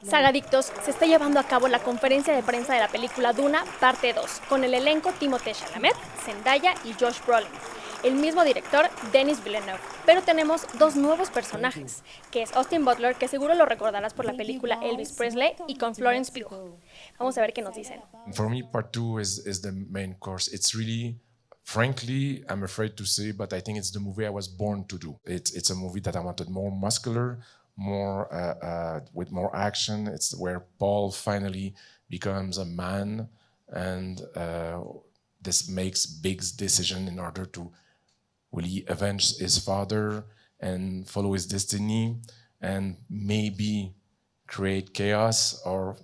Sagadictos se está llevando a cabo la conferencia de prensa de la película Dune Parte 2, con el elenco Timothée Chalamet, Zendaya y Josh Brolin. El mismo director, Denis Villeneuve. Pero tenemos dos nuevos personajes, que es Austin Butler, que seguro lo recordarás por la película Elvis Presley, y con Florence Pugh. Vamos a ver qué nos dicen. For me, part two is the main course. It's really, frankly, I'm afraid to say, but I think it's the movie I was born to do. It's a movie that I wanted more muscular, more with more action. It's where Paul finally becomes a man, and this makes big decision in order to really avenge his father and follow his destiny and maybe create chaos, or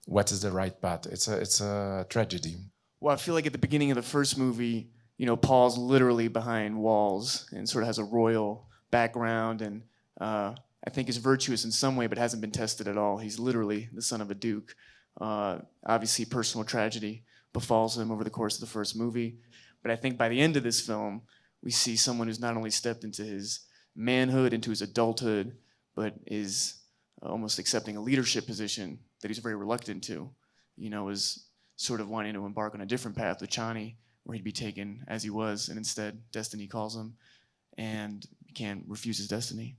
what is the right path? It's a tragedy. Well, I feel like at the beginning of the first movie, you know, Paul's literally behind walls and sort of has a royal background, and I think is virtuous in some way, but hasn't been tested at all. He's literally the son of a duke. Obviously, personal tragedy befalls him over the course of the first movie. But I think by the end of this film, we see someone who's not only stepped into his manhood, into his adulthood, but is almost accepting a leadership position that he's very reluctant to. You know, is sort of wanting to embark on a different path with Chani, where he'd be taken as he was, and instead destiny calls him, and he can't refuse his destiny.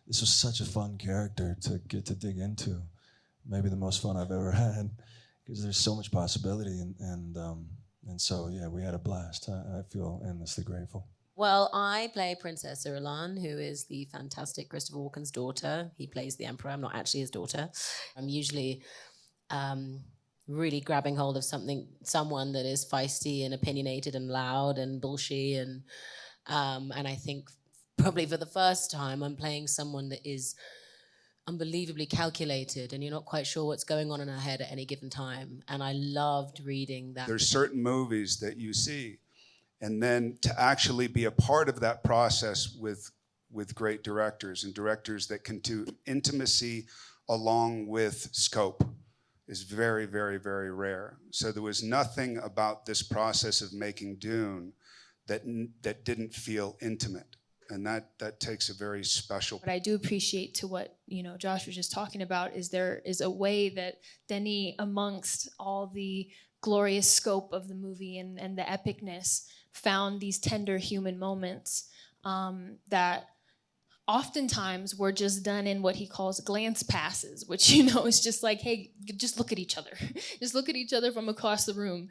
This was such a fun character to get to dig into. Maybe the most fun I've ever had, because there's so much possibility, and so yeah, we had a blast. I feel endlessly grateful. Well, I play Princess Irulan, who is the fantastic Christopher Walken's daughter. He plays the Emperor. I'm not actually his daughter. I'm usually really grabbing hold of someone that is feisty and opinionated and loud and bullshit, and I think probably for the first time I'm playing someone that is unbelievably calculated, and you're not quite sure what's going on in her head at any given time. And I loved reading that. There's certain movies that you see, and then to actually be a part of that process with great directors, and directors that can do intimacy along with scope, is very, very, very rare. So there was nothing about this process of making Dune that didn't feel intimate. And that takes a very special. What I do appreciate, to what Josh was just talking about, is there is a way that Denis, amongst all the glorious scope of the movie and the epicness, found these tender human moments that oftentimes were just done in what he calls glance passes, which is just like, hey, just look at each other. Just look at each other from across the room.